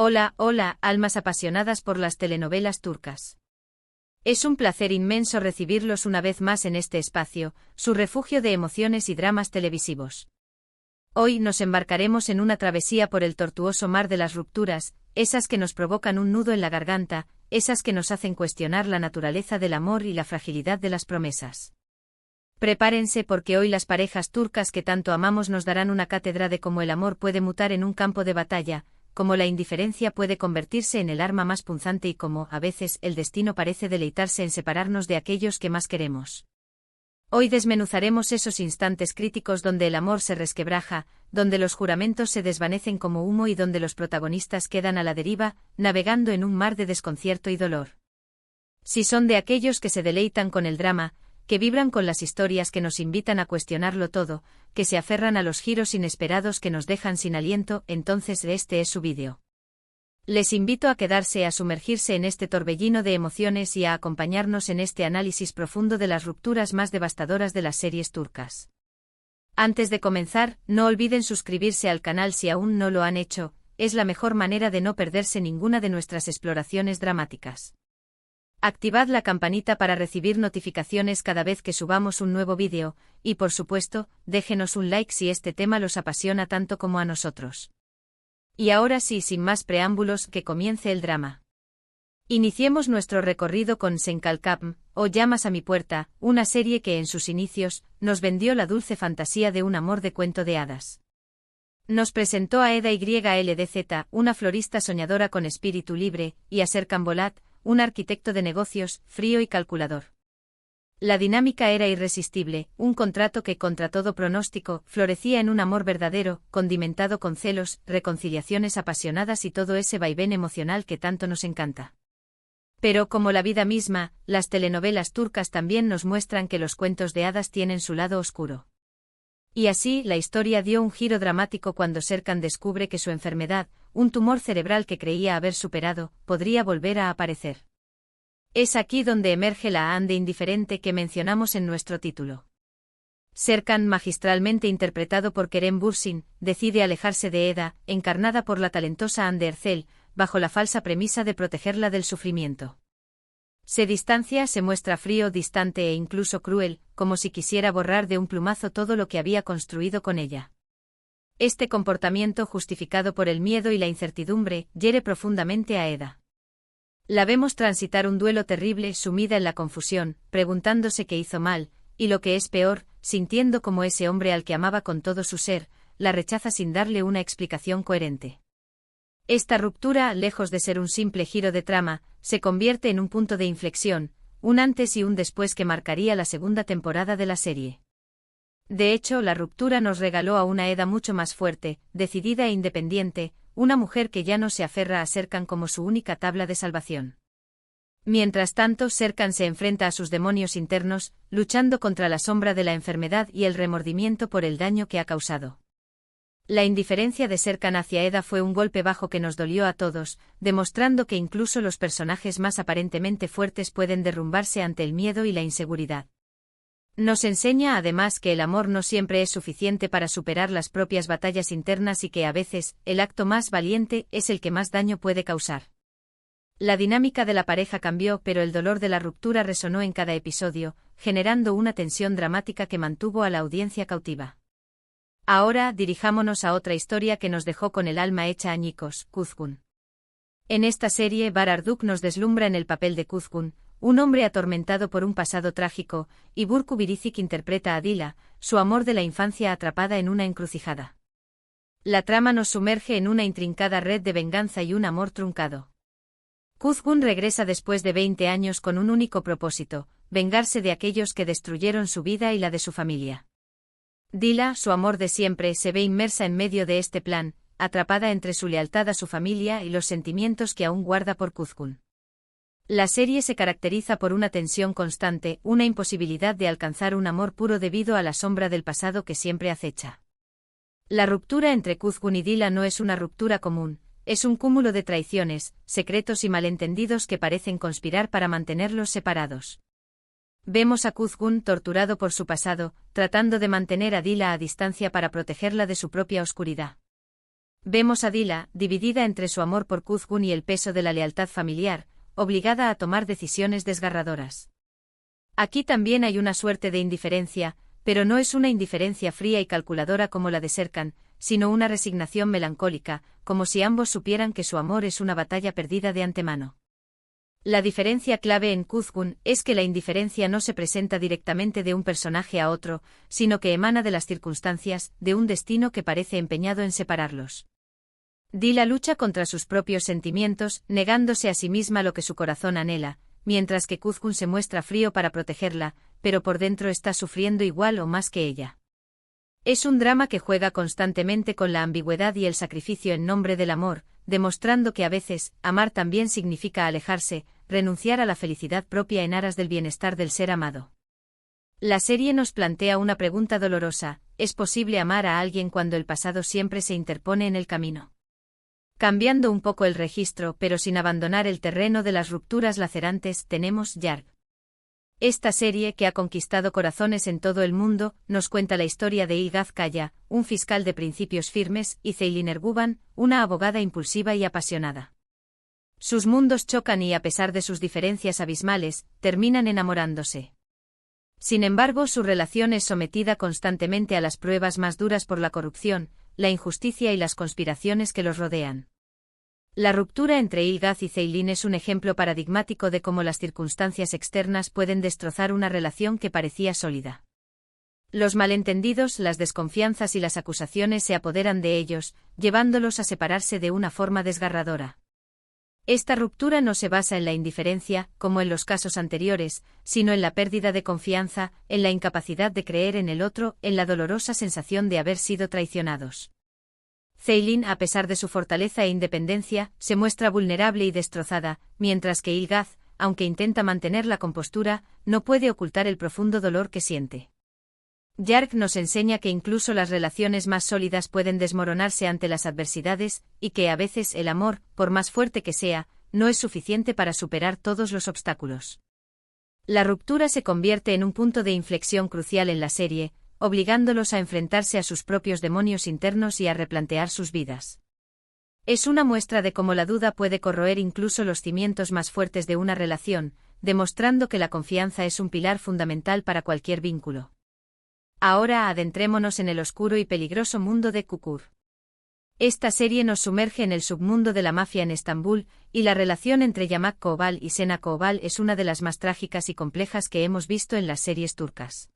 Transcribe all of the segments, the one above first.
Hola, hola, almas apasionadas por las telenovelas turcas. Es un placer inmenso recibirlos una vez más en este espacio, su refugio de emociones y dramas televisivos. Hoy nos embarcaremos en una travesía por el tortuoso mar de las rupturas, esas que nos provocan un nudo en la garganta, esas que nos hacen cuestionar la naturaleza del amor y la fragilidad de las promesas. Prepárense porque hoy las parejas turcas que tanto amamos nos darán una cátedra de cómo el amor puede mutar en un campo de batalla, cómo la indiferencia puede convertirse en el arma más punzante y cómo, a veces, el destino parece deleitarse en separarnos de aquellos que más queremos. Hoy desmenuzaremos esos instantes críticos donde el amor se resquebraja, donde los juramentos se desvanecen como humo y donde los protagonistas quedan a la deriva, navegando en un mar de desconcierto y dolor. Si son de aquellos que se deleitan con el drama, que vibran con las historias que nos invitan a cuestionarlo todo, que se aferran a los giros inesperados que nos dejan sin aliento, entonces este es su vídeo. Les invito a quedarse, a sumergirse en este torbellino de emociones y a acompañarnos en este análisis profundo de las rupturas más devastadoras de las series turcas. Antes de comenzar, no olviden suscribirse al canal si aún no lo han hecho, es la mejor manera de no perderse ninguna de nuestras exploraciones dramáticas. Activad la campanita para recibir notificaciones cada vez que subamos un nuevo vídeo, y por supuesto, déjenos un like si este tema los apasiona tanto como a nosotros. Y ahora sí, sin más preámbulos, que comience el drama. Iniciemos nuestro recorrido con Sen Kalkapm, o Llamas a mi puerta, una serie que en sus inicios, nos vendió la dulce fantasía de un amor de cuento de hadas. Nos presentó a Eda YLDZ, una florista soñadora con espíritu libre, y a Serkan Bolat, un arquitecto de negocios, frío y calculador. La dinámica era irresistible, un contrato que, contra todo pronóstico, florecía en un amor verdadero, condimentado con celos, reconciliaciones apasionadas y todo ese vaivén emocional que tanto nos encanta. Pero como la vida misma, las telenovelas turcas también nos muestran que los cuentos de hadas tienen su lado oscuro. Y así, la historia dio un giro dramático cuando Serkan descubre que su enfermedad, un tumor cerebral que creía haber superado, podría volver a aparecer. Es aquí donde emerge la Ande indiferente que mencionamos en nuestro título. Serkan, magistralmente interpretado por Kerem Bürsin, decide alejarse de Eda, encarnada por la talentosa Hande Erçel, bajo la falsa premisa de protegerla del sufrimiento. Se distancia, se muestra frío, distante e incluso cruel, como si quisiera borrar de un plumazo todo lo que había construido con ella. Este comportamiento, justificado por el miedo y la incertidumbre, hiere profundamente a Eda. La vemos transitar un duelo terrible, sumida en la confusión, preguntándose qué hizo mal, y lo que es peor, sintiendo como ese hombre al que amaba con todo su ser, la rechaza sin darle una explicación coherente. Esta ruptura, lejos de ser un simple giro de trama, se convierte en un punto de inflexión, un antes y un después que marcaría la segunda temporada de la serie. De hecho, la ruptura nos regaló a una Eda mucho más fuerte, decidida e independiente, una mujer que ya no se aferra a Serkan como su única tabla de salvación. Mientras tanto, Serkan se enfrenta a sus demonios internos, luchando contra la sombra de la enfermedad y el remordimiento por el daño que ha causado. La indiferencia de Serkan hacia Eda fue un golpe bajo que nos dolió a todos, demostrando que incluso los personajes más aparentemente fuertes pueden derrumbarse ante el miedo y la inseguridad. Nos enseña además que el amor no siempre es suficiente para superar las propias batallas internas y que a veces, el acto más valiente es el que más daño puede causar. La dinámica de la pareja cambió, pero el dolor de la ruptura resonó en cada episodio, generando una tensión dramática que mantuvo a la audiencia cautiva. Ahora, dirijámonos a otra historia que nos dejó con el alma hecha añicos, Kuzgun. En esta serie, Bararduk nos deslumbra en el papel de Kuzgun, un hombre atormentado por un pasado trágico, y Burcu Biricik interpreta a Dila, su amor de la infancia atrapada en una encrucijada. La trama nos sumerge en una intrincada red de venganza y un amor truncado. Kuzgun regresa después de 20 años con un único propósito, vengarse de aquellos que destruyeron su vida y la de su familia. Dila, su amor de siempre, se ve inmersa en medio de este plan, atrapada entre su lealtad a su familia y los sentimientos que aún guarda por Kuzgun. La serie se caracteriza por una tensión constante, una imposibilidad de alcanzar un amor puro debido a la sombra del pasado que siempre acecha. La ruptura entre Kuzgun y Dila no es una ruptura común, es un cúmulo de traiciones, secretos y malentendidos que parecen conspirar para mantenerlos separados. Vemos a Kuzgun torturado por su pasado, tratando de mantener a Dila a distancia para protegerla de su propia oscuridad. Vemos a Dila, dividida entre su amor por Kuzgun y el peso de la lealtad familiar, obligada a tomar decisiones desgarradoras. Aquí también hay una suerte de indiferencia, pero no es una indiferencia fría y calculadora como la de Serkan, sino una resignación melancólica, como si ambos supieran que su amor es una batalla perdida de antemano. La diferencia clave en Kuzgun es que la indiferencia no se presenta directamente de un personaje a otro, sino que emana de las circunstancias, de un destino que parece empeñado en separarlos. Dila lucha contra sus propios sentimientos, negándose a sí misma lo que su corazón anhela, mientras que Kuzgun se muestra frío para protegerla, pero por dentro está sufriendo igual o más que ella. Es un drama que juega constantemente con la ambigüedad y el sacrificio en nombre del amor, demostrando que a veces, amar también significa alejarse, renunciar a la felicidad propia en aras del bienestar del ser amado. La serie nos plantea una pregunta dolorosa: ¿es posible amar a alguien cuando el pasado siempre se interpone en el camino? Cambiando un poco el registro pero sin abandonar el terreno de las rupturas lacerantes, tenemos Yarg. Esta serie, que ha conquistado corazones en todo el mundo, nos cuenta la historia de Ilgaz Kaya, un fiscal de principios firmes, y Ceylin Erguvan, una abogada impulsiva y apasionada. Sus mundos chocan y, a pesar de sus diferencias abismales, terminan enamorándose. Sin embargo, su relación es sometida constantemente a las pruebas más duras por la corrupción, la injusticia y las conspiraciones que los rodean. La ruptura entre Ilgaz y Ceylin es un ejemplo paradigmático de cómo las circunstancias externas pueden destrozar una relación que parecía sólida. Los malentendidos, las desconfianzas y las acusaciones se apoderan de ellos, llevándolos a separarse de una forma desgarradora. Esta ruptura no se basa en la indiferencia, como en los casos anteriores, sino en la pérdida de confianza, en la incapacidad de creer en el otro, en la dolorosa sensación de haber sido traicionados. Ceylin, a pesar de su fortaleza e independencia, se muestra vulnerable y destrozada, mientras que Ilgaz, aunque intenta mantener la compostura, no puede ocultar el profundo dolor que siente. Yarg nos enseña que incluso las relaciones más sólidas pueden desmoronarse ante las adversidades, y que a veces el amor, por más fuerte que sea, no es suficiente para superar todos los obstáculos. La ruptura se convierte en un punto de inflexión crucial en la serie, obligándolos a enfrentarse a sus propios demonios internos y a replantear sus vidas. Es una muestra de cómo la duda puede corroer incluso los cimientos más fuertes de una relación, demostrando que la confianza es un pilar fundamental para cualquier vínculo. Ahora adentrémonos en el oscuro y peligroso mundo de Kukur. Esta serie nos sumerge en el submundo de la mafia en Estambul, y la relación entre Yamak Koval y Sena Koval es una de las más trágicas y complejas que hemos visto en las series turcas.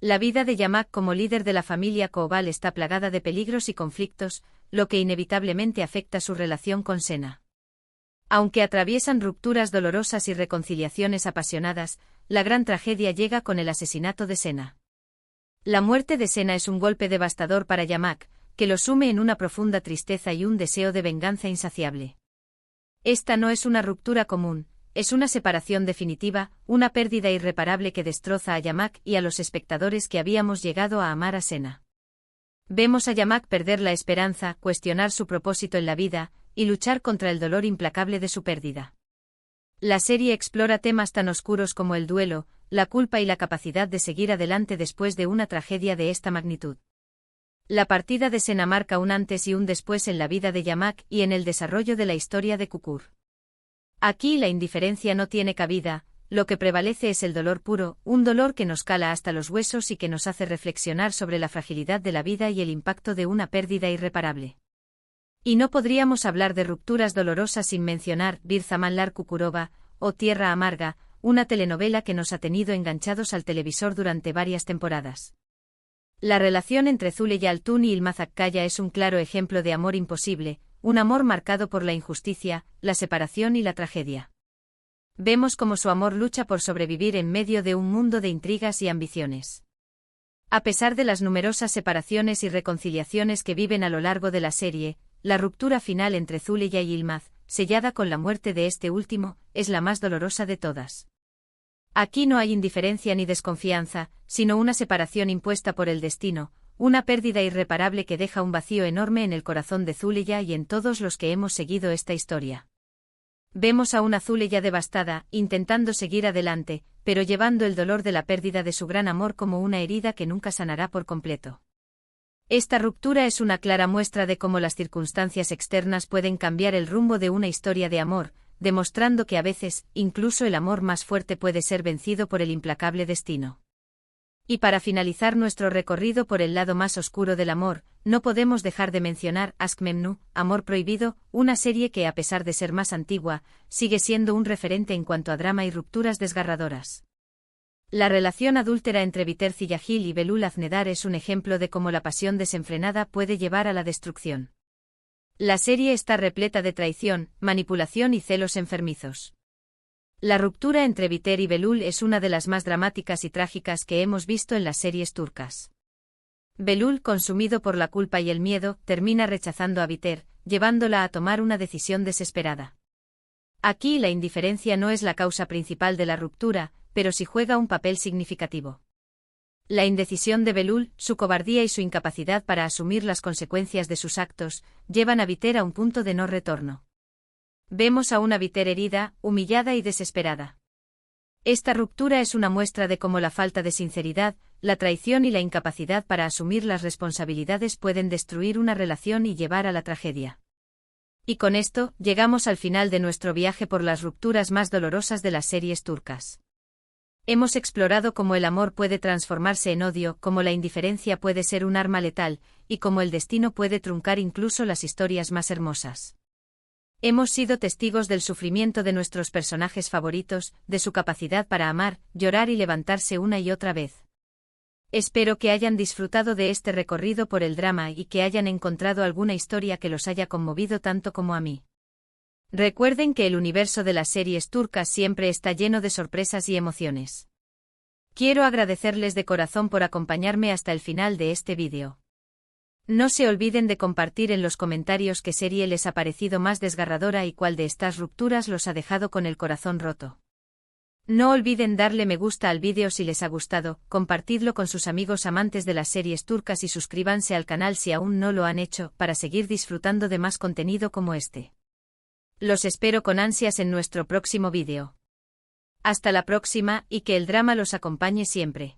La vida de Yamak como líder de la familia Koval está plagada de peligros y conflictos, lo que inevitablemente afecta su relación con Sena. Aunque atraviesan rupturas dolorosas y reconciliaciones apasionadas, la gran tragedia llega con el asesinato de Sena. La muerte de Sena es un golpe devastador para Yamak, que lo sume en una profunda tristeza y un deseo de venganza insaciable. Esta no es una ruptura común, es una separación definitiva, una pérdida irreparable que destroza a Yamak y a los espectadores que habíamos llegado a amar a Sena. Vemos a Yamak perder la esperanza, cuestionar su propósito en la vida, y luchar contra el dolor implacable de su pérdida. La serie explora temas tan oscuros como el duelo, la culpa y la capacidad de seguir adelante después de una tragedia de esta magnitud. La partida de Sena marca un antes y un después en la vida de Yamak y en el desarrollo de la historia de Kukur. Aquí la indiferencia no tiene cabida, lo que prevalece es el dolor puro, un dolor que nos cala hasta los huesos y que nos hace reflexionar sobre la fragilidad de la vida y el impacto de una pérdida irreparable. Y no podríamos hablar de rupturas dolorosas sin mencionar Bir Zamanlar Kukurova, o Tierra Amarga, una telenovela que nos ha tenido enganchados al televisor durante varias temporadas. La relación entre Zuley Altun y Ilmaz Akkaya es un claro ejemplo de amor imposible, un amor marcado por la injusticia, la separación y la tragedia. Vemos cómo su amor lucha por sobrevivir en medio de un mundo de intrigas y ambiciones. A pesar de las numerosas separaciones y reconciliaciones que viven a lo largo de la serie, la ruptura final entre Zuley y Ilmaz, sellada con la muerte de este último, es la más dolorosa de todas. Aquí no hay indiferencia ni desconfianza, sino una separación impuesta por el destino, una pérdida irreparable que deja un vacío enorme en el corazón de Zuleya y en todos los que hemos seguido esta historia. Vemos a una Zuleya devastada, intentando seguir adelante, pero llevando el dolor de la pérdida de su gran amor como una herida que nunca sanará por completo. Esta ruptura es una clara muestra de cómo las circunstancias externas pueden cambiar el rumbo de una historia de amor, demostrando que a veces, incluso el amor más fuerte puede ser vencido por el implacable destino. Y para finalizar nuestro recorrido por el lado más oscuro del amor, no podemos dejar de mencionar Aşk Memnu, Amor Prohibido, una serie que, a pesar de ser más antigua, sigue siendo un referente en cuanto a drama y rupturas desgarradoras. La relación adúltera entre Bihter Ziyagil y Belul Aznedar es un ejemplo de cómo la pasión desenfrenada puede llevar a la destrucción. La serie está repleta de traición, manipulación y celos enfermizos. La ruptura entre Bihter y Belul es una de las más dramáticas y trágicas que hemos visto en las series turcas. Belul, consumido por la culpa y el miedo, termina rechazando a Bihter, llevándola a tomar una decisión desesperada. Aquí la indiferencia no es la causa principal de la ruptura, pero sí juega un papel significativo. La indecisión de Belul, su cobardía y su incapacidad para asumir las consecuencias de sus actos, llevan a Bihter a un punto de no retorno. Vemos a una Bihter herida, humillada y desesperada. Esta ruptura es una muestra de cómo la falta de sinceridad, la traición y la incapacidad para asumir las responsabilidades pueden destruir una relación y llevar a la tragedia. Y con esto, llegamos al final de nuestro viaje por las rupturas más dolorosas de las series turcas. Hemos explorado cómo el amor puede transformarse en odio, cómo la indiferencia puede ser un arma letal, y cómo el destino puede truncar incluso las historias más hermosas. Hemos sido testigos del sufrimiento de nuestros personajes favoritos, de su capacidad para amar, llorar y levantarse una y otra vez. Espero que hayan disfrutado de este recorrido por el drama y que hayan encontrado alguna historia que los haya conmovido tanto como a mí. Recuerden que el universo de las series turcas siempre está lleno de sorpresas y emociones. Quiero agradecerles de corazón por acompañarme hasta el final de este vídeo. No se olviden de compartir en los comentarios qué serie les ha parecido más desgarradora y cuál de estas rupturas los ha dejado con el corazón roto. No olviden darle me gusta al vídeo si les ha gustado, compartidlo con sus amigos amantes de las series turcas y suscríbanse al canal si aún no lo han hecho, para seguir disfrutando de más contenido como este. Los espero con ansias en nuestro próximo vídeo. Hasta la próxima y que el drama los acompañe siempre.